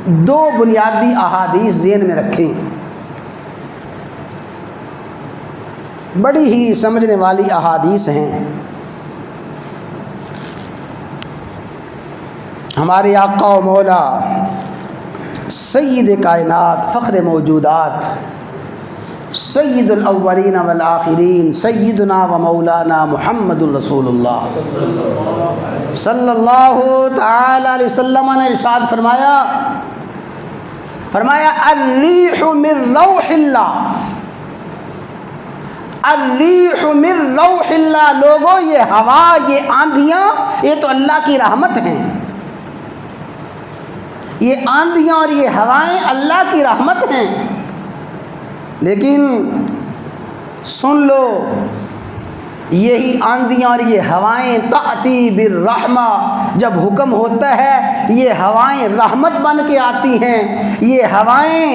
دو بنیادی احادیث ذہن میں رکھیں، بڑی ہی سمجھنے والی احادیث ہیں۔ ہمارے آقا و مولا سید کائنات، فخر موجودات، سید الاولین والآخرین، سیدنا و مولانا محمد رسول اللہ صلی اللہ تعالی علیہ وسلم نے ارشاد فرمایا الریح من روح اللہ، الریح من روح اللہ، لوگوں یہ ہوا، یہ آندھیاں، یہ تو اللہ کی رحمت ہیں۔ یہ آندھیاں اور یہ ہوائیں اللہ کی رحمت ہیں، لیکن سن لو، یہی آندھیاں اور یہ ہوائیں تأتی بالرحمہ، جب حکم ہوتا ہے یہ ہوائیں رحمت بن کے آتی ہیں، یہ ہوائیں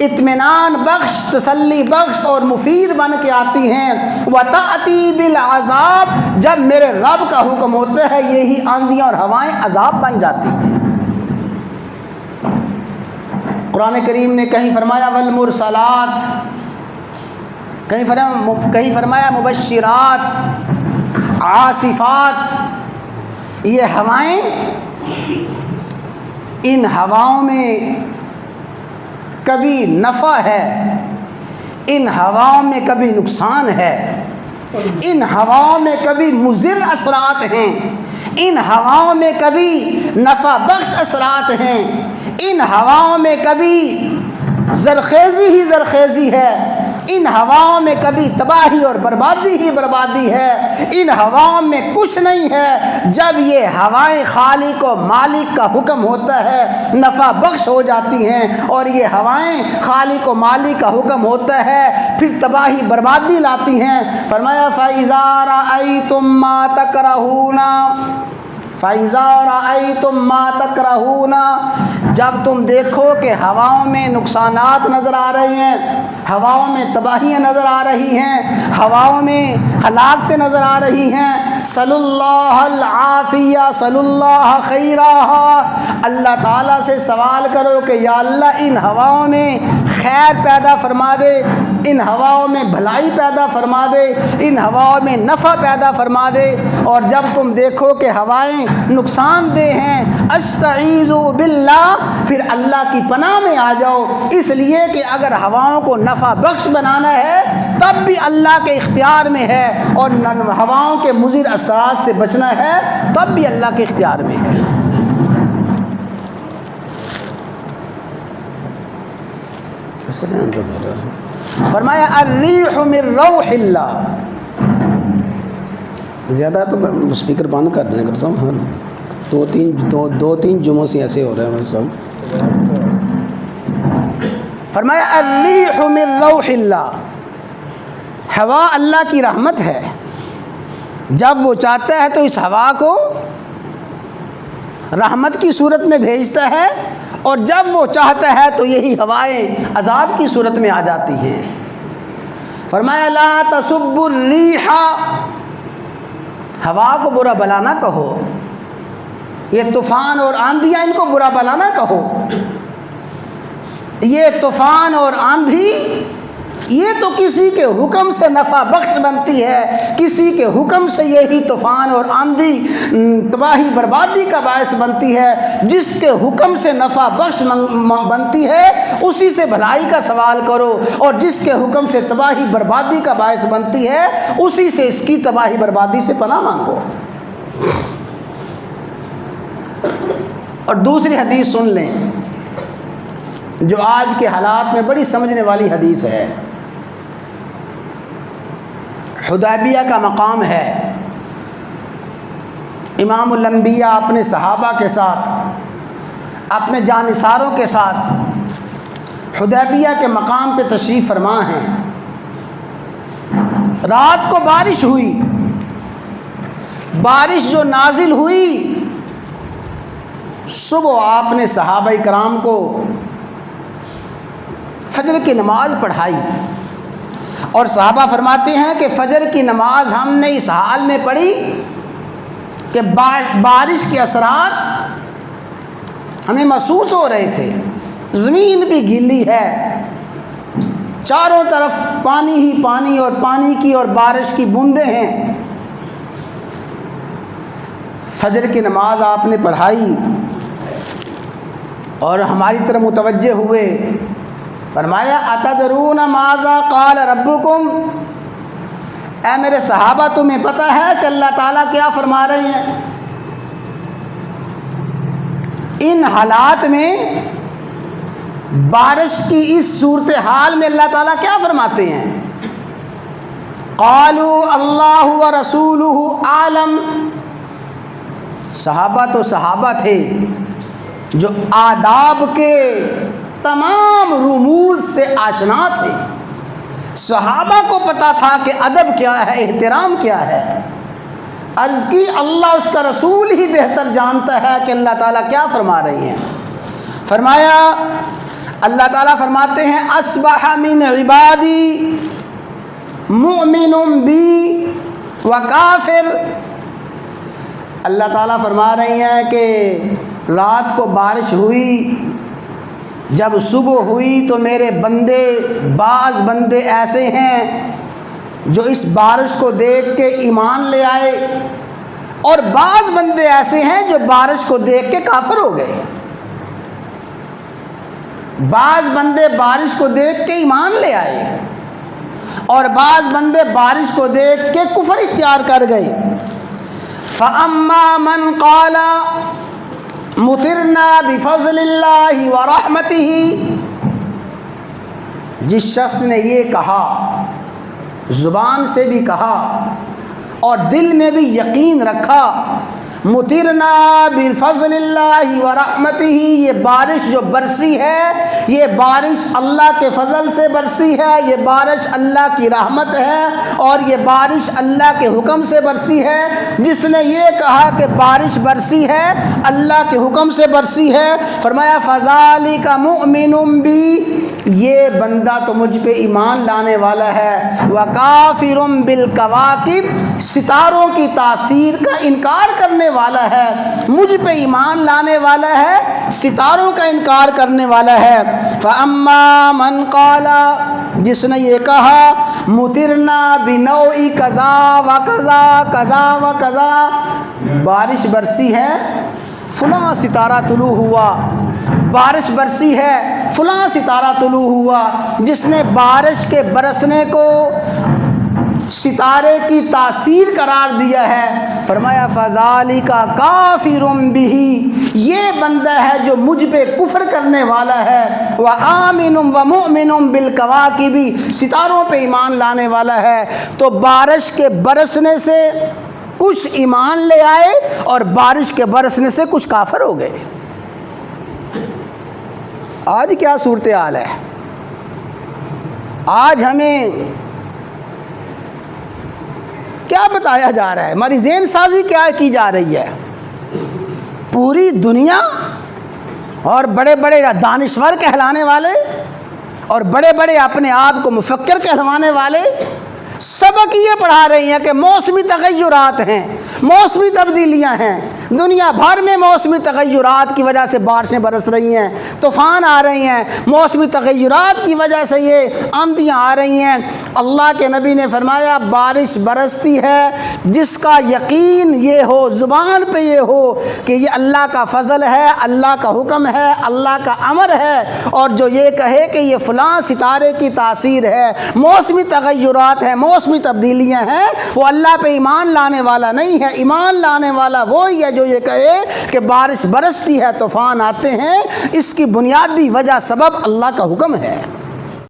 اطمینان بخش، تسلی بخش اور مفید بن کے آتی ہیں۔ وتأتی بالعذاب، جب میرے رب کا حکم ہوتا ہے یہی آندھیاں اور ہوائیں عذاب بن جاتی ہیں۔ قرآن کریم نے کہیں فرمایا والمرسلات، کہیں فرمایا مبشرات، عاصفات، یہ ہوائیں، ان ہواؤں میں کبھی نفع ہے، ان ہواؤں میں کبھی نقصان ہے، ان ہواؤں میں کبھی مضر اثرات ہیں، ان ہواؤں میں کبھی نفع بخش اثرات ہیں، ان ہواؤں میں کبھی زرخیزی ہی زرخیزی ہے، ان ہواؤں میں کبھی تباہی اور بربادی ہی بربادی ہے، ان ہواؤں میں کچھ نہیں ہے۔ جب یہ ہوائیں خالق و مالک کا حکم ہوتا ہے نفع بخش ہو جاتی ہیں، اور یہ ہوائیں خالق و مالک کا حکم ہوتا ہے پھر تباہی بربادی لاتی ہیں۔ فرمایا فَإِذَا رَأَيْتُم مَّا تَكْرَهُونَ، فَإِذَا رَأَيْتُم مَّا تَكْرَهُونَ، جب تم دیکھو کہ ہواؤں میں نقصانات نظر آ رہے ہیں، ہواؤں میں تباہیاں نظر آ رہی ہیں، ہواؤں میں ہلاکتیں نظر آ رہی ہیں، صلی اللہ العافیہ، صلی اللہ خیرہا، اللہ تعالیٰ سے سوال کرو کہ یا اللہ ان ہواؤں میں خیر پیدا فرما دے، ان ہواؤں میں بھلائی پیدا فرما دے، ان ہواؤں میں نفع پیدا فرما دے۔ اور جب تم دیکھو کہ ہوائیں نقصان دہ ہیں، استعیذ باللہ، پھر اللہ کی پناہ میں آ جاؤ، اس لیے کہ اگر ہواؤں کو نفع بخش بنانا ہے تب بھی اللہ کے اختیار میں ہے، اور ہواؤں کے مضر اثرات سے بچنا ہے تب بھی اللہ کے اختیار میں ہے۔ فرمایا الریح من روح اللہ، زیادہ تو اسپیکر بند کر دینا کر سب، دو تین جمعوں سے ایسے ہو رہے ہیں سب۔ فرمایا الریح من روح اللہ، ہوا اللہ کی رحمت ہے، جب وہ چاہتا ہے تو اس ہوا کو رحمت کی صورت میں بھیجتا ہے، اور جب وہ چاہتا ہے تو یہی ہوائیں عذاب کی صورت میں آ جاتی ہیں۔ فرمایا لا تسبوا الریح، ہوا کو برا بلا نہ کہو، یہ طوفان اور آندھیاں ان کو برا بلا نہ کہو، یہ طوفان اور آندھی یہ تو کسی کے حکم سے نفع بخش بنتی ہے، کسی کے حکم سے یہی طوفان اور آندھی تباہی بربادی کا باعث بنتی ہے، جس کے حکم سے نفع بخش بنتی ہے اسی سے بھلائی کا سوال کرو، اور جس کے حکم سے تباہی بربادی کا باعث بنتی ہے اسی سے اس کی تباہی بربادی سے پناہ مانگو۔ اور دوسری حدیث سن لیں جو آج کے حالات میں بڑی سمجھنے والی حدیث ہے۔ حدیبیہ کا مقام ہے، امام الانبیاء اپنے صحابہ کے ساتھ، اپنے جانثاروں کے ساتھ حدیبیہ کے مقام پہ تشریف فرما ہیں۔ رات کو بارش ہوئی، بارش جو نازل ہوئی، صبح آپ نے صحابہ کرام کو فجر کی نماز پڑھائی، اور صحابہ فرماتے ہیں کہ فجر کی نماز ہم نے اس حال میں پڑھی کہ بارش کے اثرات ہمیں محسوس ہو رہے تھے، زمین بھی گیلی ہے، چاروں طرف پانی ہی پانی اور پانی کی اور بارش کی بوندیں ہیں۔ فجر کی نماز آپ نے پڑھائی اور ہماری طرف متوجہ ہوئے، فرمایا اتدرون ماذا قال ربکم، اے میرے صحابہ تمہیں پتہ ہے کہ اللہ تعالیٰ کیا فرما رہے ہیں؟ ان حالات میں، بارش کی اس صورتحال میں اللہ تعالیٰ کیا فرماتے ہیں؟ قالوا اللہ ورسولہ عالم، صحابہ تو صحابہ تھے جو آداب کے تمام رموز سے آشنا تھے، صحابہ کو پتہ تھا کہ ادب کیا ہے، احترام کیا ہے۔ عرض کی اللہ اس کا رسول ہی بہتر جانتا ہے کہ اللہ تعالیٰ کیا فرما رہی ہیں۔ فرمایا اللہ تعالیٰ فرماتے ہیں اصبح من عبادی مؤمن بی وکافر، اللہ تعالیٰ فرما رہی ہیں کہ رات کو بارش ہوئی، جب صبح ہوئی تو میرے بندے، بعض بندے ایسے ہیں جو اس بارش کو دیکھ کے ایمان لے آئے، اور بعض بندے ایسے ہیں جو بارش کو دیکھ کے کافر ہو گئے۔ بعض بندے بارش کو دیکھ کے ایمان لے آئے اور بعض بندے بارش کو دیکھ کے کفر اختیار کر گئے۔ فَأَمَّا مَنْ قَالَ مُطِرْنَا بِفَضْلِ اللَّهِ وَرَحْمَتِهِ، جس شخص نے یہ کہا، زبان سے بھی کہا اور دل میں بھی یقین رکھا، مطرنا بفضل اللہ ورحمتہ، یہ بارش جو برسی ہے یہ بارش اللہ کے فضل سے برسی ہے، یہ بارش اللہ کی رحمت ہے اور یہ بارش اللہ کے حکم سے برسی ہے۔ جس نے یہ کہا کہ بارش برسی ہے اللہ کے حکم سے برسی ہے، فرمایا فذالک مؤمن بی، یہ بندہ تو مجھ پہ ایمان لانے والا ہے، وکافر بالکواکب، ستاروں کی تاثیر کا انکار کرنے والا ہے، مجھ پہ ایمان لانے والا ہے، ستاروں کا انکار کرنے والا ہے۔ فاما من قال، جس نے یہ کہا مطرنا بنوع کذا و کذا کذا و کذا، بارش برسی ہے، فلاں ستارہ طلوع ہوا، بارش برسی ہے، فلاں ستارہ طلوع ہوا، جس نے بارش کے برسنے کو ستارے کی تاثیر قرار دیا ہے، فرمایا فذالک کافر بہ، یہ بندہ ہے جو مجھ پہ کفر کرنے والا ہے، وآمن ومؤمن بالکواکب، ستاروں پہ ایمان لانے والا ہے۔ تو بارش کے برسنے سے کچھ ایمان لے آئے اور بارش کے برسنے سے کچھ کافر ہو گئے۔ آج کیا صورتحال ہے؟ آج ہمیں کیا بتایا جا رہا ہے؟ ہماری ذہن سازی کیا کی جا رہی ہے؟ پوری دنیا اور بڑے بڑے دانشور کہلانے والے اور بڑے بڑے اپنے آپ کو مفکر کہلوانے والے سبق یہ پڑھا رہی ہیں کہ موسمی تغیرات ہیں، موسمی تبدیلیاں ہیں، دنیا بھر میں موسمی تغیرات کی وجہ سے بارشیں برس رہی ہیں، طوفان آ رہی ہیں، موسمی تغیرات کی وجہ سے یہ آندیاں آ رہی ہیں۔ اللہ کے نبی نے فرمایا بارش برستی ہے، جس کا یقین یہ ہو، زبان پہ یہ ہو کہ یہ اللہ کا فضل ہے، اللہ کا حکم ہے، اللہ کا امر ہے، اور جو یہ کہے کہ یہ فلاں ستارے کی تاثیر ہے، موسمی تغیرات ہیں، موسمی تبدیلیاں ہیں، وہ اللہ پہ ایمان لانے والا نہیں ہے۔ ایمان لانے والا وہی ہے جو یہ کہے کہ بارش برستی ہے، طوفان آتے ہیں، اس کی بنیادی وجہ سبب اللہ کا حکم ہے۔